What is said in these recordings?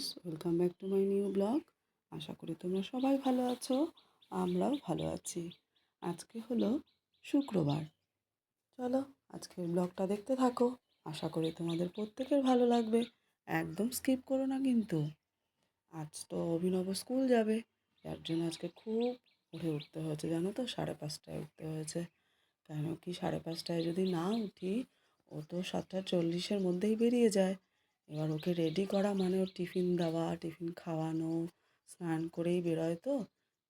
Friends, welcome back to my new blog. আশা করি তোমরা সবাই ভালো আছো, আমরাও ভালো আছি। আজকে হলো শুক্রবার। চলো আজকের ব্লগটা দেখতে থাকো। আশা করি তোমাদের প্রত্যেকের ভালো লাগবে, একদম স্কিপ করো না কিন্তু। আজ তো অভিনব স্কুল যাবে, যার জন্য আজকে খুব উঠতে হয়েছে, জানো তো 5:30টায় উঠতে হয়েছে। কেন কি 5:30টায় যদি না উঠি, ও তো 7:40-এর মধ্যেই বেরিয়ে যায়। এবার ওকে রেডি করা মানে ওর টিফিন দেওয়া, টিফিন খাওয়ানো, স্নান করেই বেরোয় তো।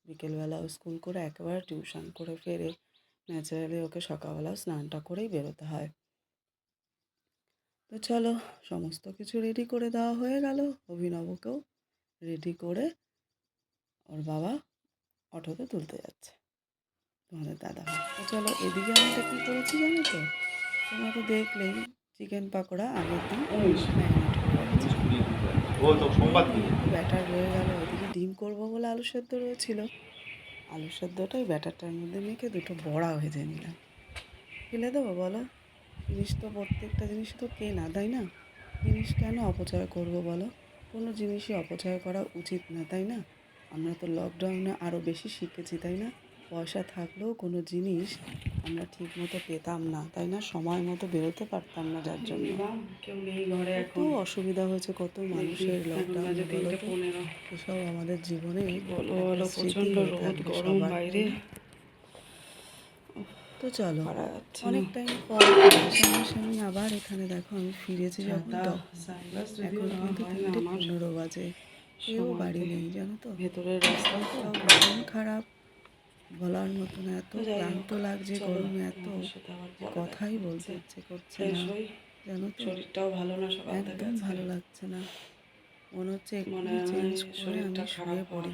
বিকেলবেলাও স্কুল করে একেবারে টিউশন করে ফেরে, ন্যাচারালি ওকে সকালবেলাও স্নানটা করেই বেরোতে হয়। তো চলো, সমস্ত কিছু রেডি করে দেওয়া হয়ে গেল। অভিনবকেও রেডি করে ওর বাবা অটোতে তুলতে যাচ্ছে, তোমাদের দাদা ভাই। তো চলো, এদিকে আমি এটা কী করেছি জানো তো, তোমরা তো দেখলেই চিকেন পাকোড়া আগের দিন ম্যারিনেট করে রেখেছিলাম। একটু ব্যাটার রয়ে গেল, ওইদিকে ডিম করবো বলে আলু সেদ্ধ রয়েছিল। আলু সেদ্ধটা ওই ব্যাটারটার মধ্যে মেখে দুটো বড়া ভেজে নিলাম। ফেলে দেবো বলো? জিনিস তো প্রত্যেকটা জিনিস তো কেনা, তাই না? জিনিস কেন অপচয় করব বলো? কোনো জিনিসই অপচয় করা উচিত না, তাই না? আমরা তো লকডাউনে আরও বেশি শিখেছি, তাই না? পয়সা থাকলেও কোনো জিনিস আমরা ঠিক মতো পেতাম না, তাই না? সময় মতো বেরোতে পারতাম না, যার জন্য কেউ নেই ঘরে। কত অসুবিধা হয়েছে কত মানুষের লকডাউনে, বলো তো? এসব আমাদের জীবনে বলো প্রচন্ড রোদ গরম বাইরে। তো চলো, অনেক টাইম পর সামনাসামনি আবার এখানে দেখো আমি ফিরেছি যখন, তখন এখন কিন্তু 3:15 বাজে, কেউ বাড়ি নেই, জানো তো। ভেতরের রাস্তাটাও ভীষণ খারাপ, বলার মতন এত ক্লান্ত লাগছে গরমে, এত কথাই বলতে ইচ্ছে করছে না, জানো তো। শরীরটাও ভালো না, সকাল থেকে একদম ভালো লাগছে না, মনে হচ্ছে এক্ষুনি চেঞ্জ করে আমি শুয়ে পড়ি,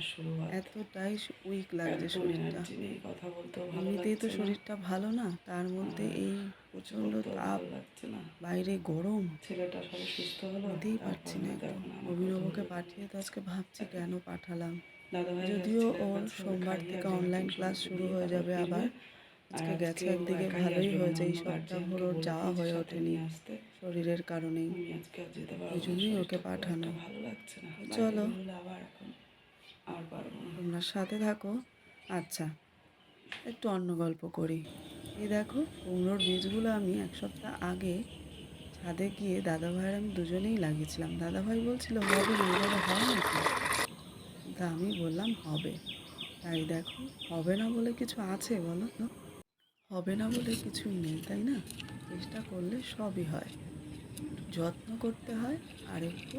এতটাই উইক লাগছে শরীরটা। কথা বলতেও এমনিতেই তো শরীরটা ভালো না, তার মধ্যে এই প্রচণ্ড তাপ, বাইরে গরম, ছেলেটা সবাই সুস্থ হলো, নিতেই পারছি না একদম। অভিনবকে পাঠিয়ে তো আজকে ভাবছি কেন পাঠালাম, যদিও ওর সোমবার থেকে অনলাইন ক্লাস শুরু হয়ে যাবে আবার। আজকে গেছে একদিকে ভালোই হয়েছে, এই সপ্তাহভর ওর যাওয়া হয়ে ওঠেনি শরীরের কারণেই, ওই জন্যই ওকে পাঠানো। চলো তোমরা সাথে থাকো। আচ্ছা, একটু অন্য গল্প করি। এই দেখো, কুমড়োর বীজগুলো আমি 1 সপ্তাহ আগে ছাদে গিয়ে দাদাভাইয়ের আমি দুজনেই লাগিয়েছিলাম। দাদাভাই বলছিল হবে না, এইভাবে হয় নাকি? তা আমি বললাম হবে। তাই দেখো, হবে না বলে কিছু আছে বলো? হবে না বলে কিছুই নেই, তাই না? চেষ্টা করলে সবই হয়, একটু যত্ন করতে হয় আর একটু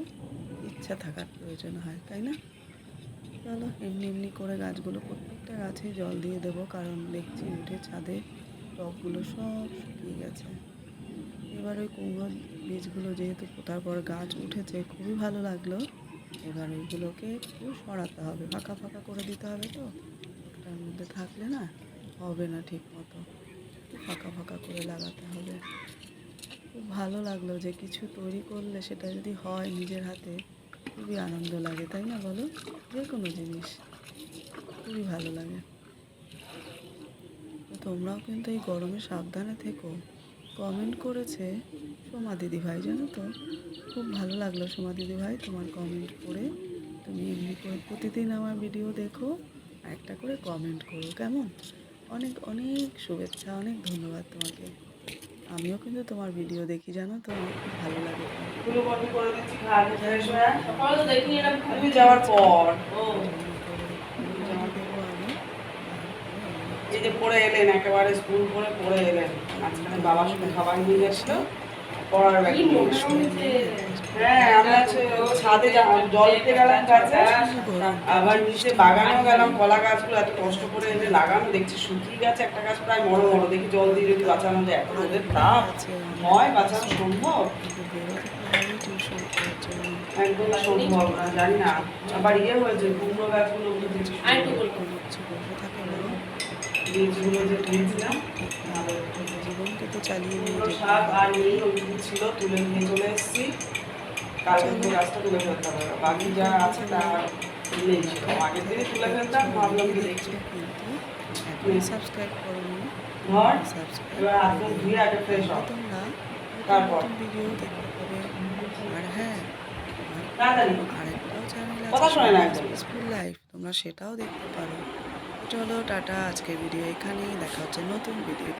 ইচ্ছা থাকার প্রয়োজন হয়, তাই না? চলো, এমনি এমনি করে গাছগুলো, প্রত্যেকটা গাছে জল দিয়ে দেবো, কারণ দেখছি উঠে ছাদে টবগুলো সব শুকিয়ে গেছে। এবার ওই কুমড়ো বীজগুলো যেহেতু পোতার পর গাছ উঠেছে, খুবই ভালো লাগলো। এবার ওইগুলোকে একটু সরাতে হবে, ফাঁকা ফাঁকা করে দিতে হবে, তো একটার মধ্যে থাকলে না হবে না ঠিক মতো, একটু ফাঁকা ফাঁকা করে লাগাতে হবে। খুব ভালো লাগলো যে কিছু তৈরি করলে সেটা যদি হয় নিজের হাতে, খুবই আনন্দ লাগে, তাই না বলো? যে কোনো জিনিস খুবই ভালো লাগে। তো তোমরাও কিন্তু এই গরমে সাবধানে থেকো। কমেন্ট করেছে সোমা দিদিভাই, জানো তো, খুব ভালো লাগলো সোমা দিদিভাই তোমার কমেন্ট পড়ে। তুমি এমনি করে প্রতিদিন আমার ভিডিও দেখো আর একটা করে কমেন্ট করো, কেমন? অনেক অনেক শুভেচ্ছা, অনেক ধন্যবাদ তোমাকে। আমিও কিন্তু তোমার ভিডিও দেখি, জানো তো, আমার খুব ভালো লাগে তুমি যাওয়ার পর দেবো আমি, তারপরে অন্য এই যে পড়ে এলেন, একেবারে স্কুল করে পড়ে এলেন, মাঝখানে বাবার সঙ্গে খাবার নিয়ে গেছিল পড়ার ব্যাগ। হ্যাঁ, আমরা ছাদে জল দিতে গেলাম গাছে, আবার নিচে বাগানেও গেলাম, কলা গাছগুলো এত কষ্ট করে এনে লাগানো, দেখছি শুকিয়ে গেছে, একটা গাছ প্রায় মরো মরো, দেখি জল দিয়ে যদি বাঁচানো যায়। এত রোদের তাপ হয়, বাঁচানো সম্ভব? একদম সম্ভব না, জানি না। আবার ইয়ে হয়েছে, কুমড়ো গাছগুলো বীজগুলো যে কিনেছিলাম, জীবনকে তো চালিয়ে নিয়ে যেতে শাক হবে। আর নেই, ওইটুকু ছিল, তুলে নিয়ে চলে এসেছি। কালকে গাছটা তুলে ফেলতে হবে, বাকি যা আছে তা নেই ছিল, আগের দিনই তুলে ফেলতাম, ভাবলাম কি দেখছি কিন্তু এখন সাবস্ক্রাইব করোনি, ধর সাবস্ক্রাইব এবার হাত মুখ ধুয়ে আগে ফ্রেশ হ, তোমরা তারপর নতুন ভিডিও দেখতে পাবে। আর হ্যাঁ, আমার তাড়াতাড়ি আরেকটা চ্যানেল কথা আছে শোনে না সোনাস একদম। পিসফুল লাইফ, তোমরা সেটাও দেখতে পারো। তো চলো টাটা, আজকের ভিডিও এখানেই, দেখা হচ্ছে নতুন ভিডিও।